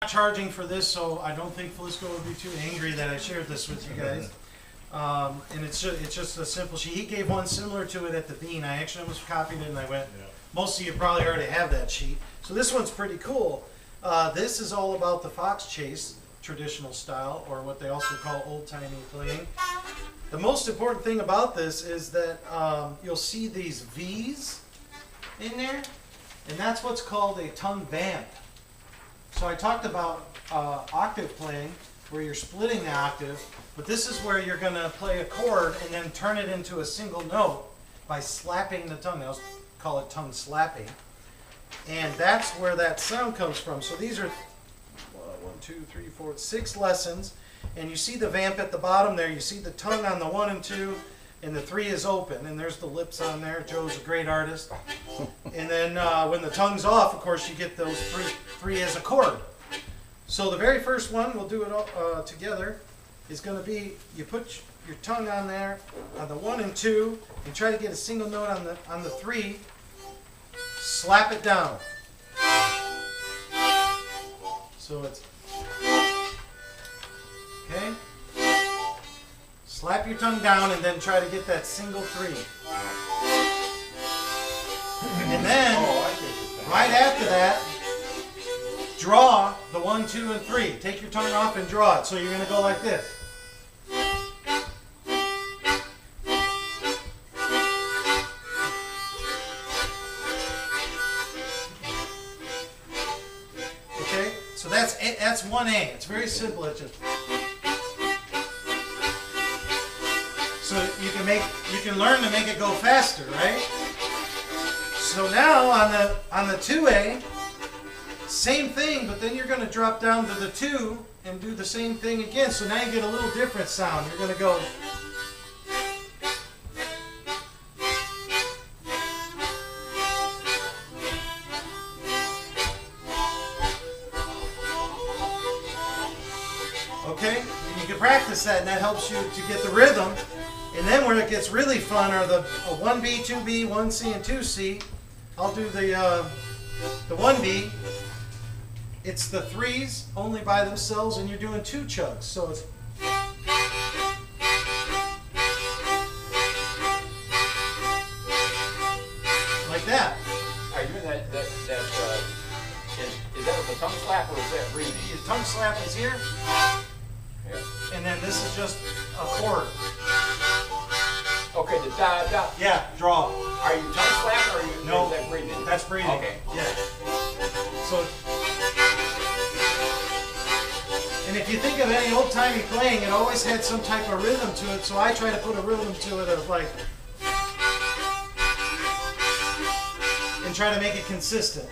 charging for this, so I don't think Flisco would be too angry that I shared this with you guys. And it's just a simple sheet. He gave one similar to it at the Bean. I actually almost copied it and I went, most of you probably already have that sheet. So this one's pretty cool. This is all about the fox chase, traditional style, or what they also call old-timey playing. The most important thing about this is that you'll see these V's in there, and that's what's called a tongue vamp. So I talked about octave playing, where you're splitting the octave, but this is where you're going to play a chord and then turn it into a single note by slapping the tongue. They'll call it tongue slapping. And that's where that sound comes from. So these are 6 lessons, and you see the vamp at the bottom there. You see the tongue on the 1 and 2, and the 3 is open, and there's the lips on there. Joe's a great artist. And then when the tongue's off, of course, you get those three as a chord. So the very first one, we'll do it all together, is going to be, you put your tongue on there, on the 1 and 2, and try to get a single note on the 3, slap it down. So it's, okay? Slap your tongue down and then try to get that single 3. And then, right after that, draw the 1, 2, and 3. Take your tongue off and draw it. So you're going to go like this. Okay? So that's 1A. It's very simple. It's just, so you can learn to make it go faster, right? So now on the 2A, same thing, but then you're going to drop down to the 2 and do the same thing again. So now you get a little different sound. You're going to go. Okay? And you can practice that, and that helps you to get the rhythm. And then where it gets really fun are the 1B, 2B, 1C, and 2C. I'll do the 1B. It's the 3s only by themselves, and you're doing 2 chugs. So it's like that. Are you doing that is that with the tongue slap or is that breathing? Your tongue slap is here, and then this is just a chord. Okay, the da. Yeah, draw. Are you tongue slapping or are you No, is that breathing? That's breathing. Okay. Yeah. So, and if you think of any old-timey playing, it always had some type of rhythm to it, so I try to put a rhythm to it of like, and try to make it consistent.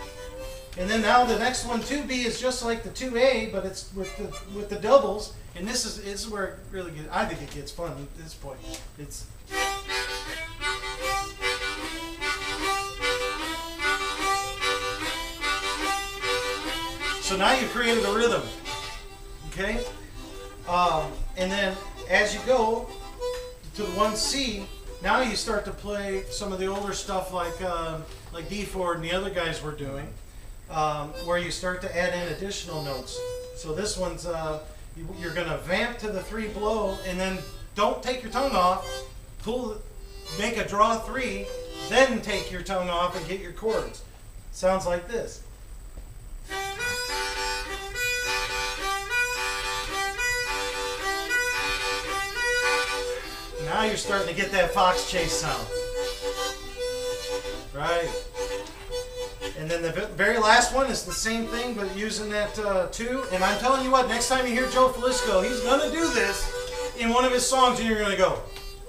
And then now the next one, 2B, is just like the 2A, but it's with the doubles, and this is where it really gets, I think it gets fun at this point. It's so now you've created a rhythm, okay? And then as you go to the 1C, now you start to play some of the older stuff like D Ford and the other guys were doing, where you start to add in additional notes. So this one's, you're going to vamp to the 3 blow, and then don't take your tongue off, make a draw 3, then take your tongue off and get your chords. Sounds like this. Now you're starting to get that fox chase sound. Right. And then the very last one is the same thing, but using that 2. And I'm telling you what, next time you hear Joe Flisco, he's going to do this in one of his songs, and you're going to go,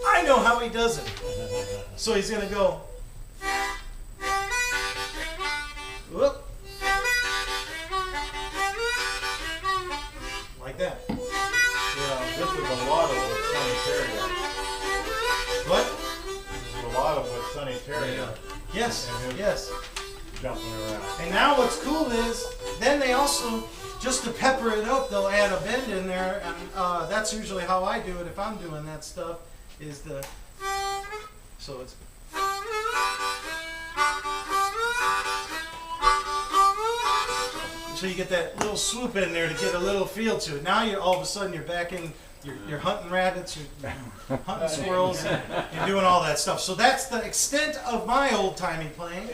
I know how he does it. So he's going to go, whoop, like that. Yeah, this is a lot of what Sonny Terry does. What? This is a lot of what Sonny Terry does. Yes, yes. Jumping around. And now what's cool is, then they also, just to pepper it up, they'll add a bend in there, and that's usually how I do it if I'm doing that stuff, is the, so it's, so you get that little swoop in there to get a little feel to it. Now you're all of a sudden you're backing, you're hunting rabbits, you're hunting squirrels, and you're doing all that stuff. So that's the extent of my old timey playing,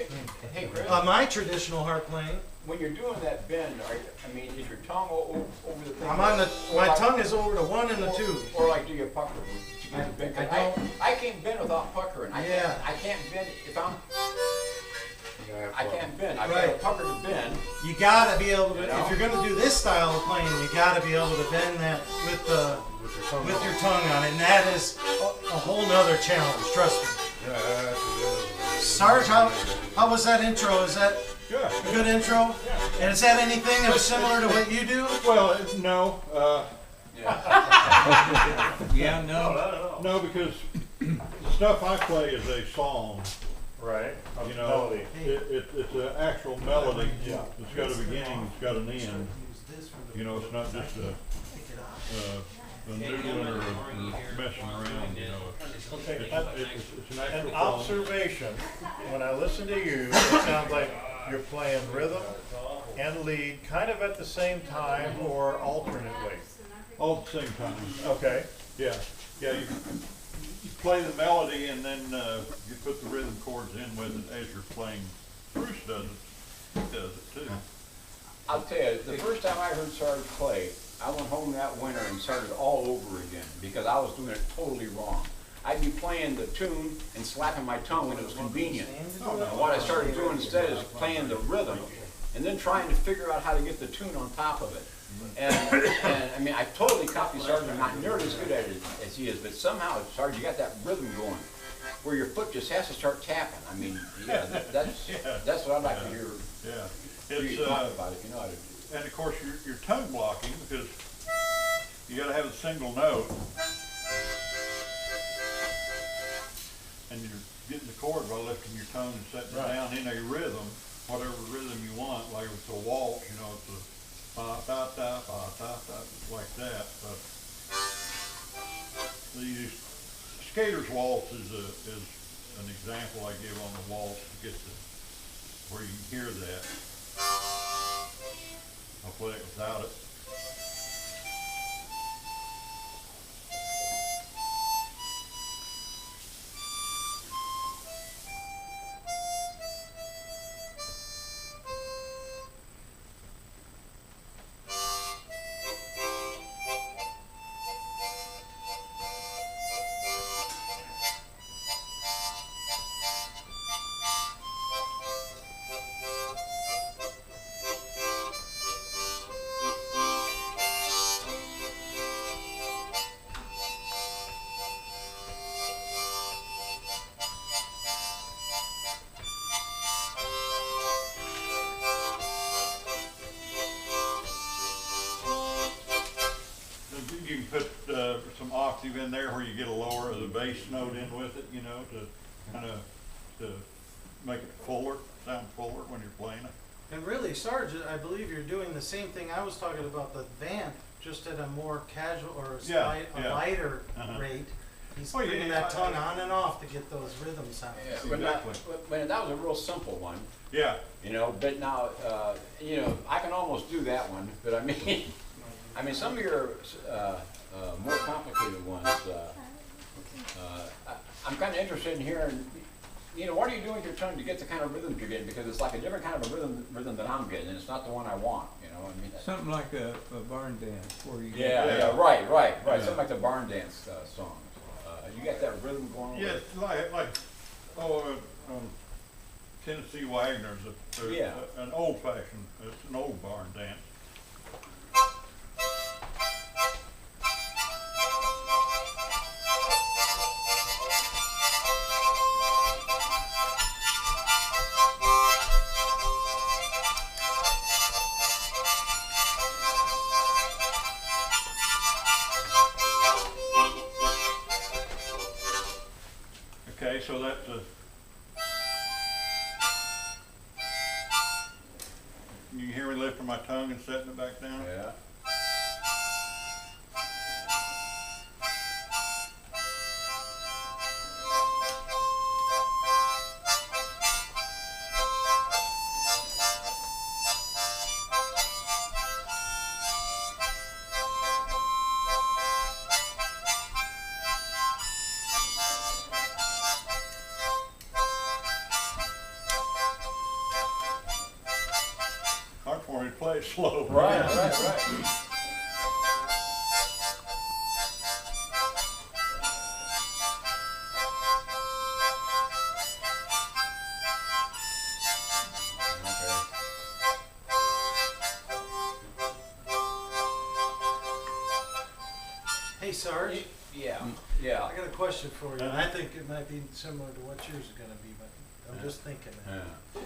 Hey, Chris, my traditional harp playing. when you're doing that bend, I mean, is your tongue over the thing? I'm on the, Or my like- tongue is over the 1 and the 2. Or like, do you pucker? To get the bend? 'Cause I don't- I can't bend without puckering. Yeah. I can't bend if I can't bend. I Right. can't pucker to bend. You gotta be able to, You know? if you're gonna do this style of playing, you gotta be able to bend that with the, with your tongue on it, and that is a whole nother challenge, trust me. Sarge, how was that intro? Is that Good. a good intro? And is that anything that was similar to what you do? Well, no, Yeah, no. no, because the stuff I play is a song. Right. You know, Melody. it's an actual melody. Yeah. It's got a beginning, it's got an end. You know, it's not just a noodling or a messing around, you know. Okay. It's an actual An song. observation, when I listen to you, it sounds like you're playing rhythm and lead kind of at the same time or alternately. All at the same time. Okay. Yeah, yeah, you play the melody and then you put the rhythm chords in with it as you're playing. Bruce does it, he does it too. I'll tell you, the first time I heard Sarge play, I went home that winter and started all over again because I was doing it totally wrong. I'd be playing the tune and slapping my tongue when it was convenient. And what I started doing instead is playing the rhythm and then trying to figure out how to get the tune on top of it. And I mean, I totally copied Sarge. I'm not nearly as good at it as he is, but somehow, Sarge, you got that rhythm going where your foot just has to start tapping. I mean, yeah, that's what I'd like to hear. Yeah, You it's, talk about it, if you know how to do it. and of course you're tongue blocking because you gotta have a single note. And you're getting the chord by lifting your tongue and setting it down in a rhythm, whatever rhythm you want, like if it's a waltz, you know, it's a ba-da-da, like that, but the skater's waltz is an example I give on the waltz to get to where you can hear that. I'll play it without it. You can put some octave in there where you get a lower of the bass note in with it, you know, to kind of to make it fuller, sound fuller when you're playing it. And really, Sarge, I believe you're doing the same thing I was talking about, the vamp, just at a more casual or a lighter rate. He's Well, yeah, bringing that tongue on and off to get those rhythm sounds. Yeah, Exactly. but that was a real simple one, Yeah, you know, but now, you know, I can almost do that one, but I mean, some of your more complicated ones, I'm kind of interested in hearing, you know, what are you doing with your tongue to get the kind of rhythm you're getting? Because it's like a different kind of a rhythm that I'm getting, and it's not the one I want, you know, I mean. Something like a barn dance where you Yeah, right, something like the barn dance songs. You got that rhythm going on? yeah, it's like Tennessee Wagner's an old fashioned, it's an old barn dance. Okay, so that's a. You can hear me lifting my tongue and setting it back down? Yeah. it slow. Right. Hey Sarge, Yeah. I got a question for you, and I think it might be similar to what yours is gonna be, but I'm just thinking that.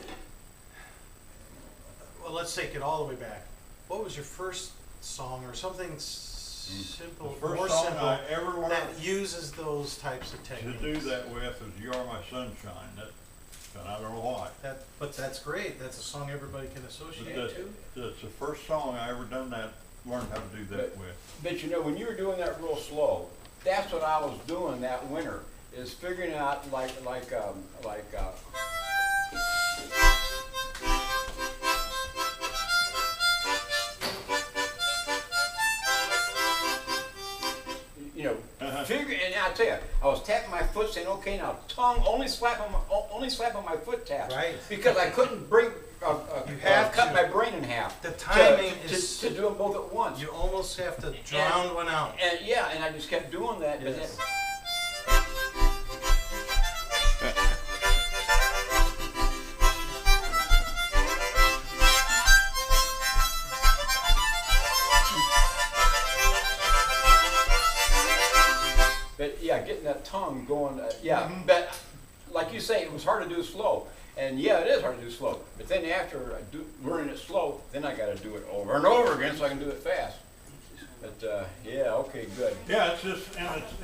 Well, let's take it all the way back. What was your first song or something simple, The more first song simple, I ever learned that uses those types of to techniques? do that with is "You Are My Sunshine." And I don't know why. But that's great. That's a song everybody can associate to. That's the first song I ever learned how to do that with. But you know, when you were doing that real slow, that's what I was doing that winter, is figuring out you know, and I tell you, I was tapping my foot saying, okay, now tongue, only slap on my foot taps. Right. Because I couldn't break, You have cut to. my brain in half. The timing is to do them both at once. You almost have to drown one out. And yeah, and I just kept doing that. But Yes. But yeah, getting that tongue going, but like you say, it was hard to do slow. And yeah, it is hard to do slow. But then after learning it slow, then I got to do it over and over again so I can do it fast. But yeah, okay, good. Yeah, it's just,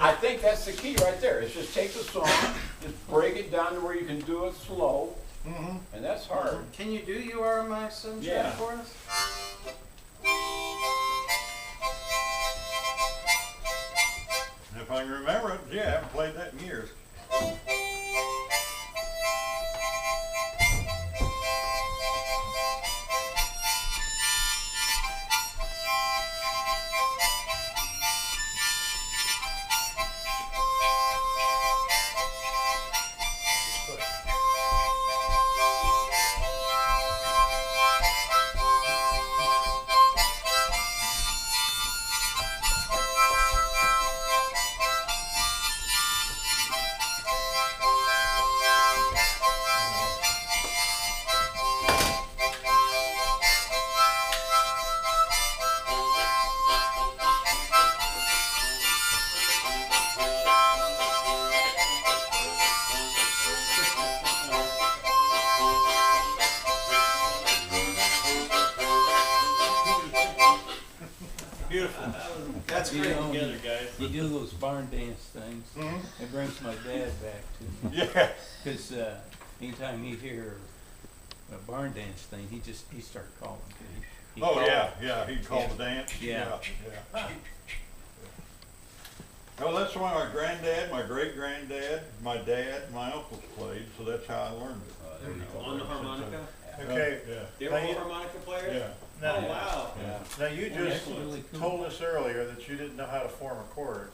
I think that's the key right there. It's just take the song, just break it down to where you can do it slow, and that's hard. Can you do "You Are My Sunshine" Yeah. for us? if I can remember it, yeah, I haven't played that in years. Beautiful. That's You great. know, Together, guys. You do those barn dance things. It brings my dad back to me. Yeah. Because anytime he hear a barn dance thing, he started calling. He Oh, called. yeah, he'd call the dance. Yeah. Yeah. Well, that's why my granddad, my great-granddad, my dad, my uncles played, so that's how I learned it. On the harmonica? Okay, Yeah, They were all harmonica players? yeah. now, Oh, wow. Yeah. now you just That's really cool. told us earlier that you didn't know how to form a chord,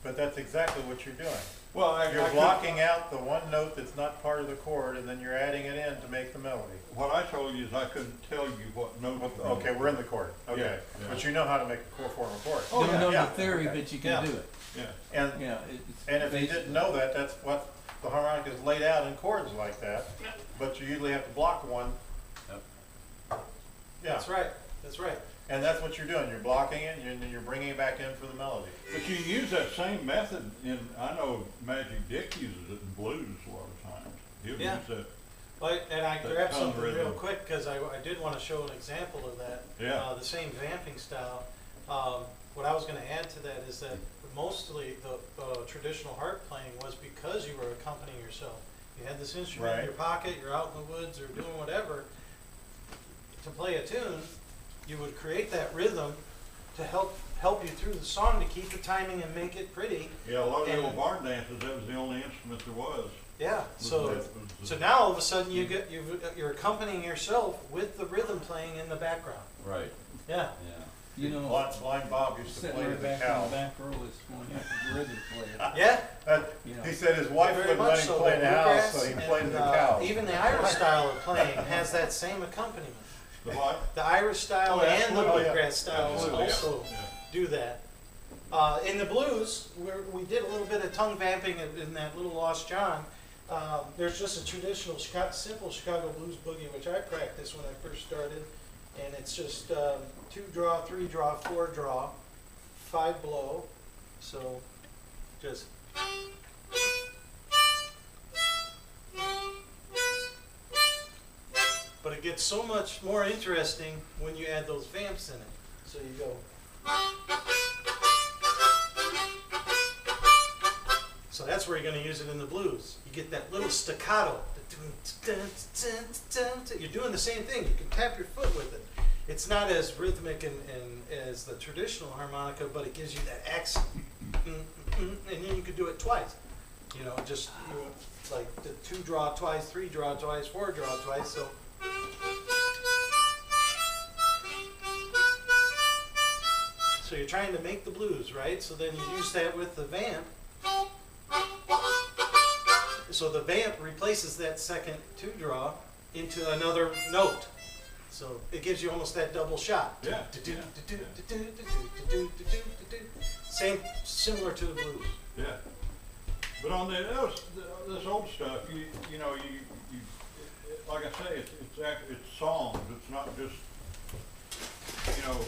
but that's exactly what you're doing. Well, I You're couldn't- blocking out the one note that's not part of the chord, and then you're adding it in to make the melody. What I told you is I couldn't tell you what note. Okay, we're in the chord, okay. Yeah. But you know how to make a form a chord. Oh, Don't know yeah. the theory, Okay. but you can Yeah. do it. Yeah. And, Yeah. and if you didn't know that, that's what the harmonica is laid out in chords like that, but you usually have to block one. Yeah, That's right. That's right. and that's what you're doing, you're blocking it, and then you're bringing it back in for the melody. But you use that same method I know Magic Dick uses it in blues a lot of times. He'll Yeah. use that. Well, and I That grabbed tongue something real rhythm. quick because I did want to show an example of that. Yeah. The same vamping style. What I was going to add to that is that mostly the traditional harp playing was because you were accompanying yourself. You had this instrument in Right. your pocket, you're out in the woods or doing whatever. To play a tune, you would create that rhythm to help you through the song to keep the timing and make it pretty. Yeah, a lot of the And- old barn dances, that was the only instrument there was. Yeah. So Was now all of a sudden you're accompanying yourself with the rhythm playing in the background. Right. Yeah. You know, Blind Bob used to sitting play right with the back in cow. the back row is one heck of a rhythm player. Yeah. You know. He said his wife Very wouldn't much let him so. play in the house, so bluegrass he played with the and, cow. Even the Irish style of playing has that same accompaniment. The what? The Irish style Oh, yeah, and the absolutely, yeah. bluegrass styles Absolutely, yeah. also Yeah. do that. In the blues, we did a little bit of tongue vamping in that little Lost John. There's just a traditional simple Chicago blues boogie, which I practiced when I first started. And it's just 2 draw, 3 draw, 4 draw, 5 blow. So just. But it gets so much more interesting when you add those vamps in it. So you go. So that's where you're going to use it in the blues. You get that little staccato. You're doing the same thing. You can tap your foot with it. It's not as rhythmic and as the traditional harmonica, but it gives you that accent. And then you could do it twice. You know, just like the 2 draw twice, 3 draw twice, 4 draw twice. So you're trying to make the blues, right? So then you use that with the vamp. So the vamp replaces that second 2 draw into another note. So it gives you almost that double shot. Yeah. Same, similar to the blues. Yeah. But on this old stuff, you know, like I say, it's songs. It's not just, you know,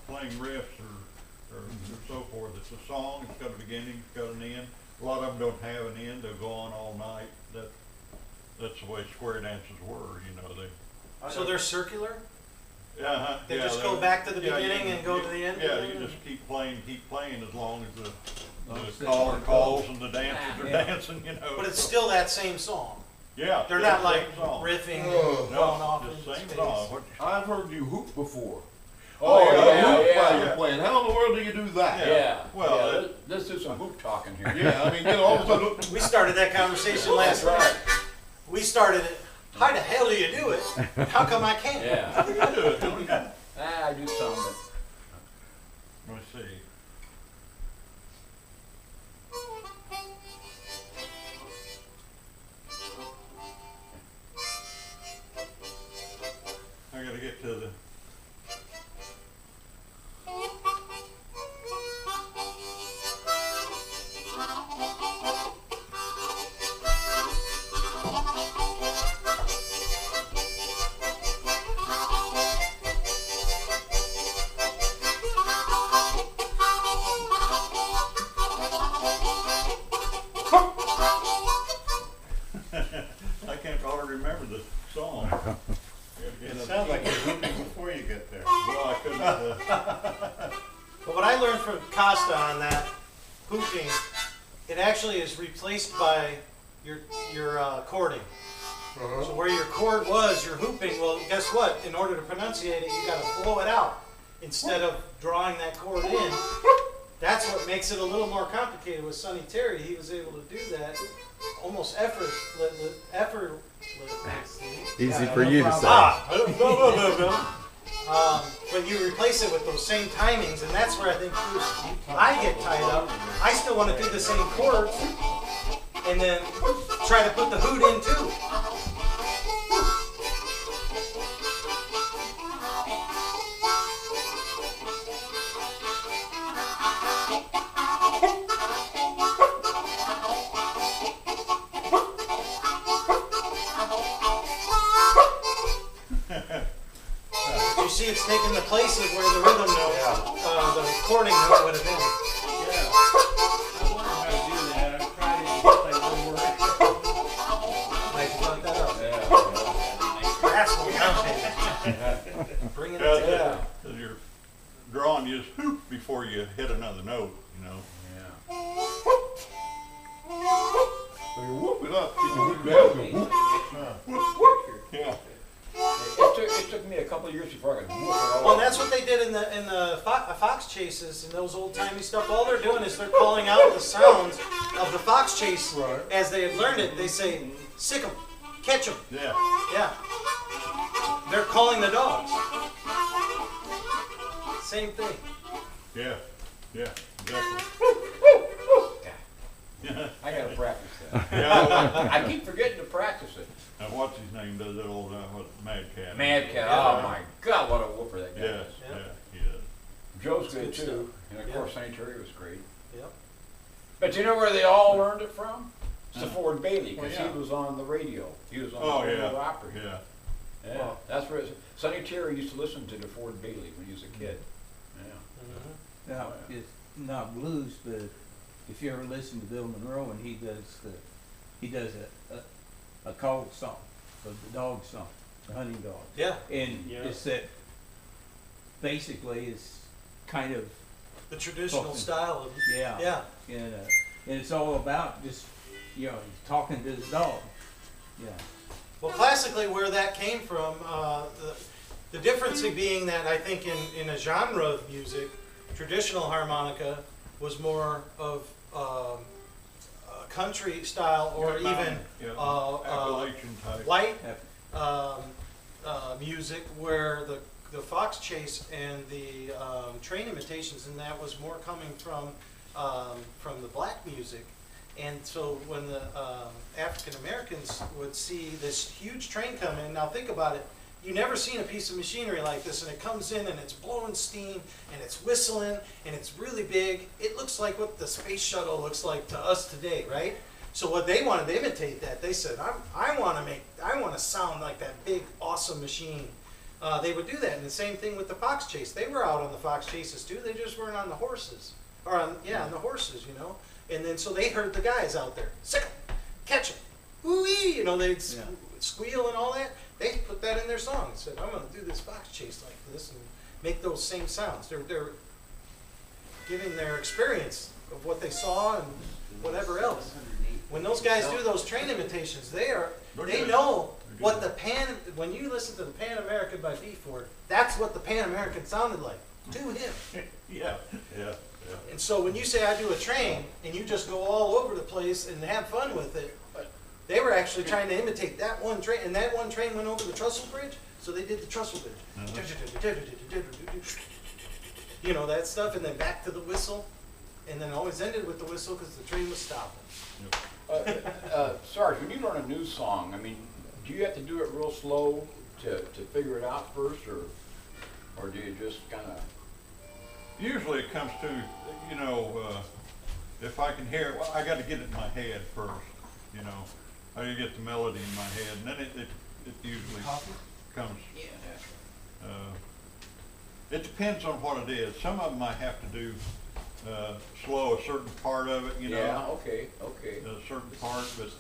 playing riffs or so forth. It's a song. It's got a beginning. It's got an end. A lot of them don't have an end. They'll go on all night. That's the way square dances were. You know, So they're circular? Yeah. They just go back to the beginning and go to the end? Yeah, you just keep playing as long as the the caller song calls goes. and the dancers are Yeah. dancing. You know. But it's still that same song. Yeah. They're yeah, not like same song. riffing and No, going off Just in same space. song. What- I've heard you hoop before. Oh, Like, yeah, hoop yeah. while you're playing. How in the world do you do that? Yeah. Well, yeah, let's do some hoop talking here. Yeah, I mean, you know, all of a sudden, We started that conversation last That's night. right. We started it, how the hell do you do it? How come I can't? Yeah. You do it, don't you? I do some, but Let me see. I gotta get to the. I can't hardly remember the song. It sounds like you're hooping before you get there. Well, I couldn't. But what I learned from Costa on that hooping, it actually is replaced by your chording. So where your chord was, your hooping, well, guess what? In order to pronunciate it, you got to blow it out instead of drawing that chord in. That's what makes it a little more complicated with Sonny Terry. He was able to do that almost effortlessly. Easy for you to say. But you replace it with those same timings, and that's where I think I get tied up. I still want to do the same chords, and then try to put the hoot in too. You see, it's taking the place of where the rhythm note, the recording note would have been. Yeah. I wonder how to do that. I've tried it, it just like won't work. Like, fuck that up. yeah. That's what I'm saying. Bring it together. Because you're drawing, you just hoop before you hit another note, you know. Yeah. so you whoop it up, you whoop down, you whoop. Yeah. It took me a couple of years before I could whoop it all. Well, that's what they did in the fox chases and those old timey stuff. All they're doing is they're calling out the sounds of the fox chase as they had learned it. They say, sick 'em, catch 'em. Yeah. Yeah. They're calling the dogs. Same thing. Yeah. Yeah. Exactly. I gotta practice that. Yeah, I keep forgetting to practice it. what's his name does that old, what, Mad Cat? Mad Cat, oh my God, what a whooper that guy Yes, is. yeah, Yeah. he is. Joe's That's good good too, and of Yeah. course Sonny Terry was great. Yep. But you know where they all learned it from? It's the Huh. Ford Bailey, because Well, yeah. he was on the radio. He was on Oh, the yeah, radio opera. yeah. Yeah, Wow. that's where Sonny Terry used to listen to the Ford Bailey when he was a kid. Yeah. Mhm. Now, it's not blues, but if you ever listen to Bill Monroe and he does a call song, the dog song, the hunting dog. Yeah, And Yeah. it's that, basically it's kind of, the traditional Talking. style of, yeah. yeah. And it's all about just, he's talking to his dog. Yeah. Well, classically, where that came from, the difference being that I think in a genre of music, traditional harmonica was more of a country style or even Yeah, uh, Appalachian type. white music, where the fox chase and the train imitations and that was more coming from the black music. And so when the African Americans would see this huge train come in, now think about it, you never seen a piece of machinery like this, and it comes in and it's blowing steam and it's whistling and it's really big. It looks like what the space shuttle looks like to us today, right? So what they wanted to imitate that, they said, I want to sound like that big, awesome machine. They would do that, and the same thing with the fox chase. They were out on the fox chases too. They just weren't on the horses, or on the horses, And then so they heard the guys out there, sick 'em, catch 'em, woo-wee, they'd squeal and all that. They put that in their song and said, I'm going to do this fox chase like this and make those same sounds. They're giving their experience of what they saw and whatever else. When those guys do those train imitations, they know what when you listen to the Pan American by B Ford, that's what the Pan American sounded like to him. Yeah, yeah. And so when you say I do a train and you just go all over the place and have fun with it, they were actually trying to imitate that one train, and that one train went over the trestle bridge, so they did the trestle bridge. That stuff, and then back to the whistle, and then always ended with the whistle because the train was stopping. Sarge, when you learn a new song, I mean, do you have to do it real slow to figure it out first, or do you just kind of? Usually it comes to, if I can hear it, well, I got to get it in my head first, I gotta get the melody in my head, and then it usually comes. It depends on what it is. Some of them I have to do slow a certain part of it, Yeah, okay. a certain part, but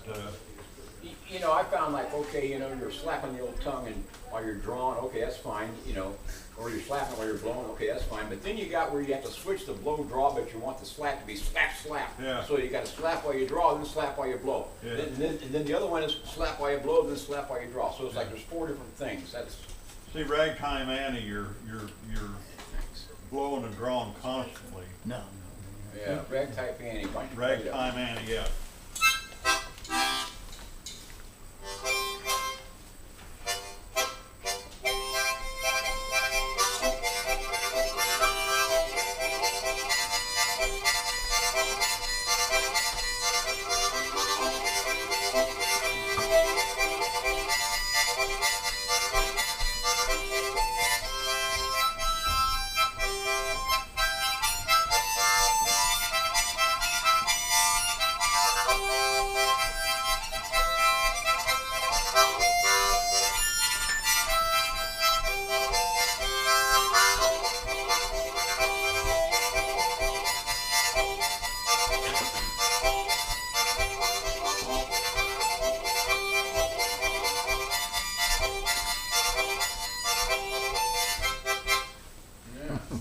I found like, you're slapping the old tongue and while you're drawing, okay, that's fine, or you're slapping while you're blowing, okay, that's fine. But then you got where you have to switch the blow draw, but you want the slap to be slap, slap. Yeah. So you got to slap while you draw, then slap while you blow. Yeah. And then the other one is slap while you blow, then slap while you draw. So it's like there's 4 different things. That's see, Ragtime Annie, you're blowing and drawing constantly. No. yeah, ragtime Annie. Ragtime Annie, yeah.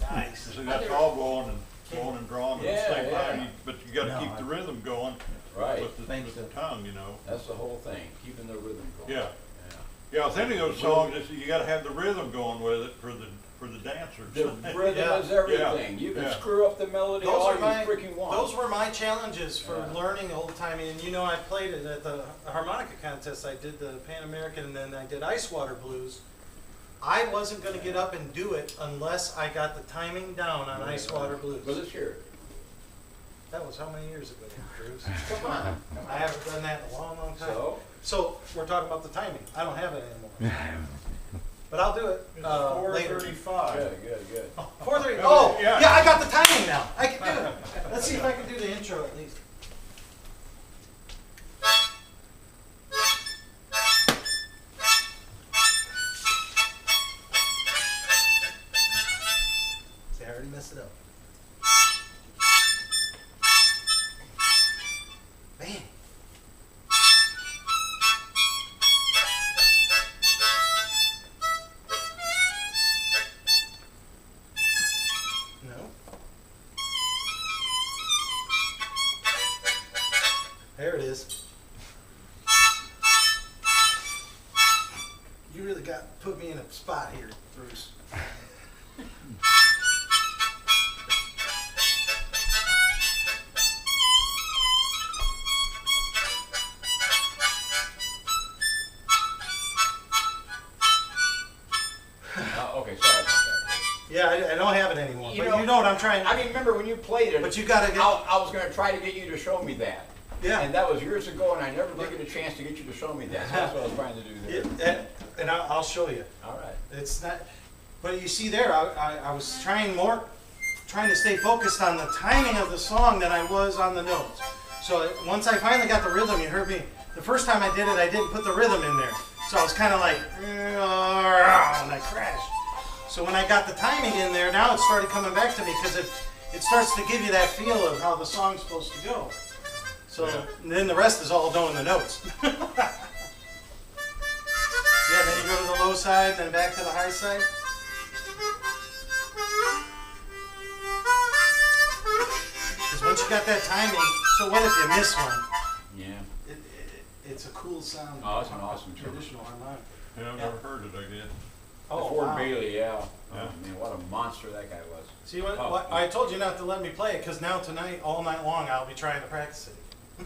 Nice. See, that's all blowing and drawing at the same Yeah, time, yeah. but you gotta No, keep the I- rhythm going Right. with the tongue, That's the whole thing, keeping the rhythm going. Yeah. Yeah, with any of those songs, you gotta have the rhythm going with it for the dancers. The rhythm Yeah. is everything. You can Yeah. screw up the melody all you freaking want. Those were my challenges for Yeah. learning old timey. And I played it at the harmonica contest. I did the Pan American, and then I did Ice Water Blues. I wasn't going to get up and do it unless I got the timing down on Ice Water Blues. Well, let's hear it. That was how many years ago, Bruce? Come on. I haven't done that in a long, long time. So, We're talking about the timing. I don't have it anymore. But I'll do it It's later. 4:35. good. 4:30. Oh, Yeah. yeah, I got the timing now. I can do it. Let's see if I can do the intro at least. See, I already messed it up. Man. No. There it is. You really put me in a spot here, Bruce. Okay, sorry about that. Yeah, I don't have it anymore. You But know- you know what I'm trying I to. mean, remember when you played it? But you gotta get. I was gonna try to get you to show me that. Yeah. And that was years ago, and I never did get a chance to get you to show me that. So that's what I was trying to do there. And I'll show you. All right. It's not, but you see there, I was trying to stay focused on the timing of the song than I was on the notes. So once I finally got the rhythm, you heard me, the first time I did it, I didn't put the rhythm in there. So I was kind of like, and I crashed. So when I got the timing in there, now it started coming back to me because it starts to give you that feel of how the song's supposed to go. So then the rest is all knowing the notes. Yeah, then you go to the low side, then back to the high side. Because once you got that timing, so what if you miss one? Yeah. It's a cool sound. Oh, it's an awesome tune. Traditional harmonica. Yeah, I've never heard it, I guess. Oh, Ford wow. Bailey, yeah. Yeah. Oh, man, what a monster that guy was. See, what, Oh, what yeah. I told you not to let me play it, because now tonight, all night long, I'll be trying to practice it.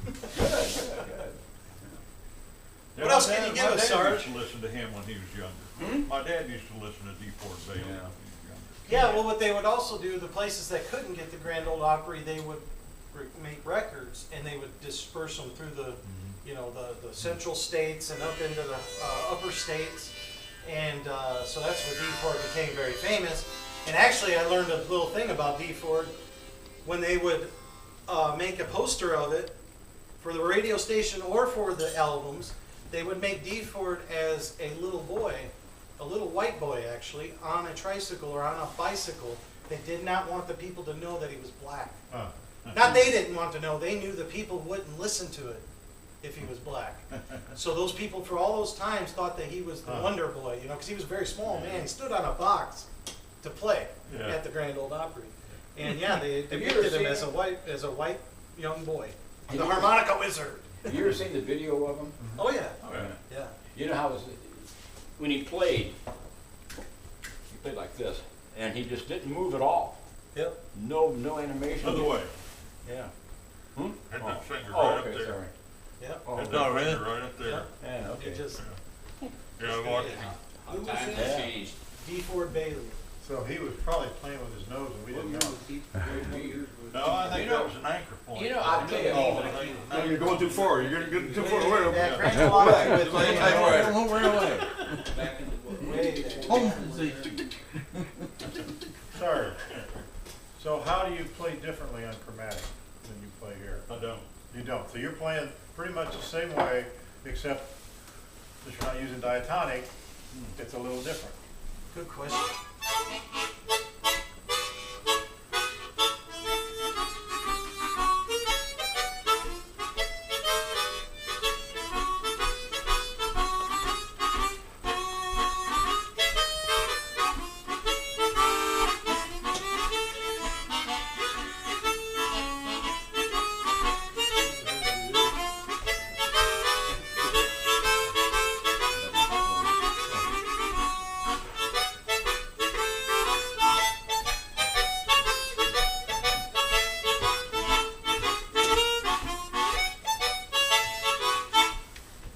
Good. Yeah, What my else can dad- you give us, My dad Sarge? used to listen to him when he was younger. Hmm? My dad used to listen to D. Ford Bailey when he Yeah. was younger. Yeah, well, what they would also do, the places that couldn't get the Grand Ole Opry, they would make records, and they would disperse them through the, you know, the central states and up into the upper states. And so that's where D. Ford became very famous. And actually, I learned a little thing about D. Ford. When they would make a poster of it for the radio station or for the albums, they would make D. Ford as a little boy, a little white boy actually, on a tricycle or on a bicycle. They did not want the people to know that he was black. Huh. Not they didn't want to know, they knew the people wouldn't listen to it if he was black. So those people for all those times thought that he was the Wonder Boy, you know, because he was a very small man. He stood on a box to play Yeah. at the Grand Ole Opry. And yeah, they Have you depicted ever him as seen- a white young boy. Have The you- harmonica wizard. Have you ever seen the video of him? Oh yeah, Oh, yeah. yeah. You know how it was, when he played like this, and he just didn't move at all. Yep. No animation. Other way. Yeah. Had that finger Oh, right up okay, there. sorry. Yep. Oh, Had okay. that finger right up there. Yeah, okay. It just Yeah, I watched him. How times have Yeah. changed. D. Ford Bailey. So he was probably playing with his nose and we didn't know. No, I think You know- that was an anchor point. you know, I'll tell you- No, you're going too far. You're getting too far away. That Grand Ole Opry with Like me, typewriter. Back in the way back. Sorry. So how do you play differently on Chromatic than you play here? I don't. You don't. So you're playing pretty much the same way, except that you're not using diatonic, it's a little different. Good question.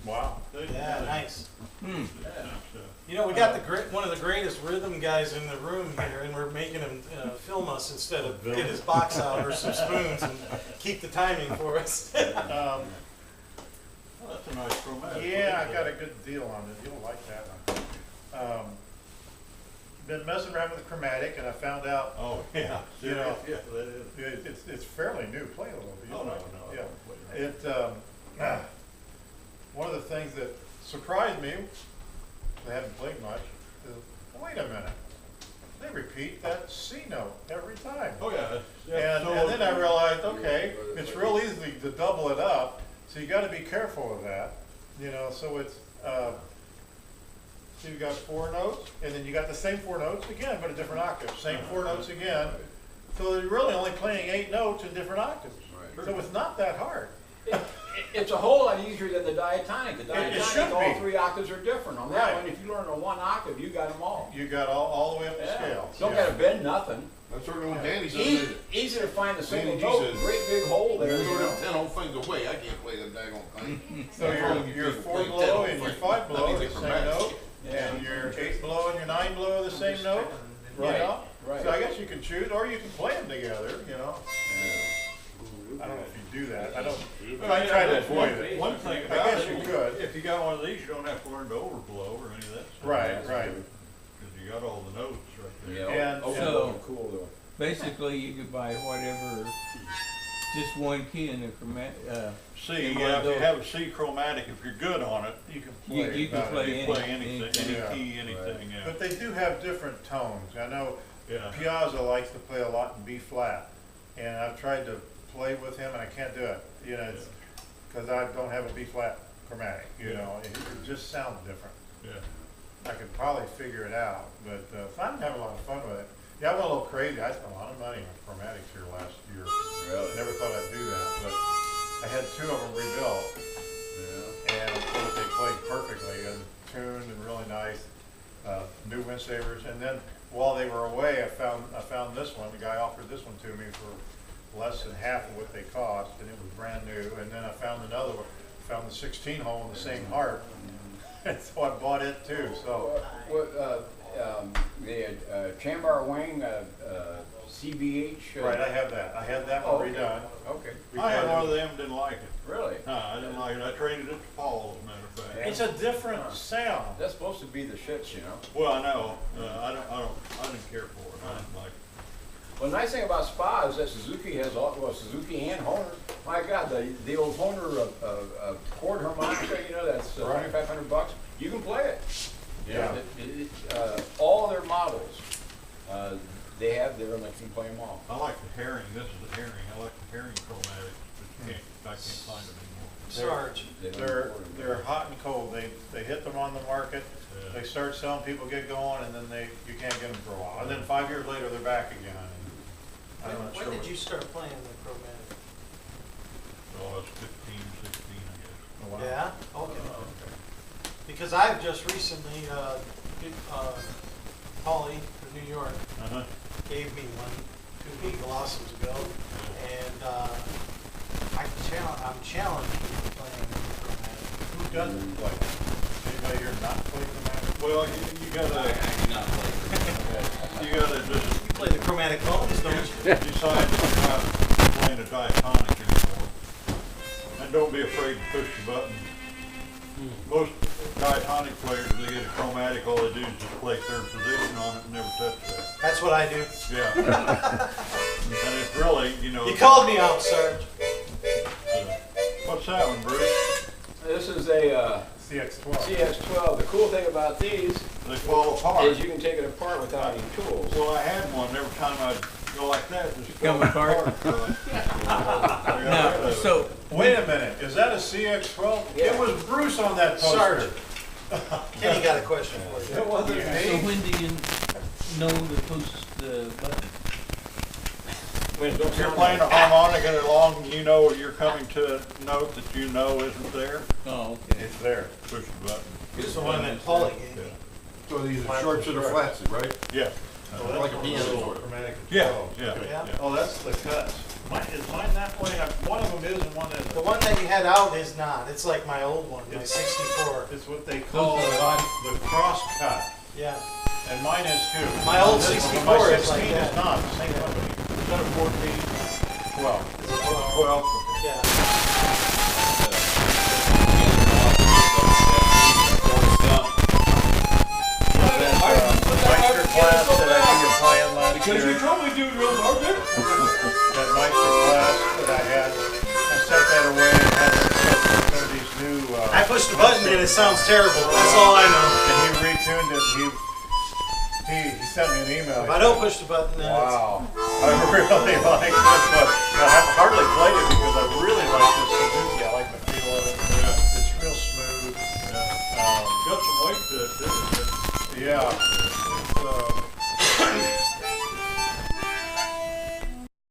Wow. Yeah, nice. Yeah. You know, we got one of the greatest rhythm guys in the room here, and we're making him film us instead of get his box out or some spoons and keep the timing for us. Oh, that's a nice chromatic. Yeah, I got a good deal on it. You'll like that one. Been messing around with the chromatic, and I found out Oh, yeah. You know, Yeah, that is. it's fairly new. Play a little bit. Oh, You'll no, like it. no. Yeah. It one of the things that surprised me, I haven't played much, is wait a minute. They repeat that C note every time. Oh, yeah. And then I realized, okay, it's real easy to double it up, so you gotta be careful of that, you know, so it's, so you got 4 notes, and then you got the same 4 notes again, but a different octave, same 4 notes again. So you're really only playing 8 notes in different octaves. Right. So it's not that hard. It's a whole lot easier than the diatonic. The It should diatonic, all be. 3 octaves are different. On that Right. one, if you learn a 1 octave, you got them all. You got all the way up the Yeah. scale. Don't Yeah. gotta bend nothing. That's sort of when Danny says Easy, it. easy to find the single Danny G note, says- great big hole there, you Sort know. of 10 whole things away. I can't play them daggone thing. So your 4 blow and your 5 blow are the same note, Yeah. and your 8 blow and your 9 blow are the same note, you Right, know? right. So I guess you can choose, or you can play them together, you know? I don't know if you do that, I don't, I try to avoid it. One thing I about guess it, you could. if you got one of these, you don't have to learn to overblow or any of that stuff. Right. Because you got all the notes right there. Yeah, And- overload are cool though. Basically, you could buy whatever, just one key in the chromatic, C, in yeah, one if you of have a C chromatic, if you're good on it, You can You- play. you can about it. play you can play anything, anything. any Yeah. key, anything, yeah. But they do have different tones. I know Yeah. Piazza likes to play a lot in B flat, and I've tried to play with him, and I can't do it. You know, it's because I don't have a B flat chromatic. You know, it just sounds different. Yeah. I could probably figure it out, but so I'm having a lot of fun with it. Yeah, I went a little crazy. I spent a lot of money on chromatics here last year. Really? Never thought I'd do that, but I had 2 of them rebuilt, and of course they played perfectly and tuned and really nice. New wind savers, and then while they were away, I found this one. The guy offered this one to me for less than half of what they cost, and it was brand new. And then I found another one. Found the 16 hole in the same heart, and so I bought it too. So The Chambar Wing, CBH. right, I have that. I had that one okay. redone. Okay. I had one of them, didn't like it. Really? No, I didn't like it. I traded it to Paul, as a matter of fact. It's a different sound. That's supposed to be the shits, you know. Well, I know. I didn't care for it. I didn't like it. Well, the nice thing about Spa is that Suzuki has all, well, Suzuki and Hohner. My God, the old Hohner chord harmonica, you know, that's Right. $2,500. You can play it. Yeah. All their models, they have there, and I can play them all. I like the herring. This is the herring. I like the herring chromatics, but I can't find them anymore. Sarge. They don't They're record them. they're hot and cold. They hit them on the market. Yeah. They start selling, people get going, and then you can't get them for a while. And then 5 years later, they're back again. And I'm not When sure did what- you start playing the chromatic? Oh, it's 15, 16, I guess. Oh, wow. Yeah? Okay. Because I've just recently, Polly from New York Uh-huh. gave me one 2 league blossoms ago, and I'm challenged with playing the chromatic. Who doesn't play? Anybody here not play chromatic? Well, you gotta, you gotta just You play the chromatic bones, don't you? decide that you're not playing a diatonic anymore. And don't be afraid to push the button. Most diatonic players, they get a chromatic, all they do is just play third position on it and never touch that. That's what I do. Yeah. And it's really, you know. You called me out, Sarge. What's that one, Bruce? This is a CX-12. CX-12. The cool thing about these They fall apart. is you can take it apart without any tools. Well, I had one, every time I'd go like that, it just Come fell apart. Now, so, Wait a minute, is that a CX-12? Yeah. It was Bruce on that Sarge. poster. Kenny got a question for you. It wasn't so me. when do you know to push the button? When it don't If you're sound playing a like- harmonica along, you know you're coming to a note that you know isn't there, Oh, okay. It's there. push the button. This is the one that Polly gave me. So these are shorts that are flatsy, right? Yeah, Like a piano sort of. Chromatic yeah, 12. yeah, Yeah. yeah. Oh, that's the cuts. Is mine that way? One of them is and one The isn't. one that you had out is not. It's like my old one, my It's- 64. It's what they call Those are the body- the cross cut. Yeah. And mine is too. My old This- 64 my is like 16 that. is not, same company. Is that a 14? 12. Well, Yeah. Meister class that I think you're playing last because you year, told me to do it real hard there. that Meister class that I had, I set that away and had some of these new, I pushed the button and it sounds terrible. That's all I know. and he retuned it, he sent me an email. If I don't push the button, then it's. Wow, I really like this one. I have hardly played it because I really like this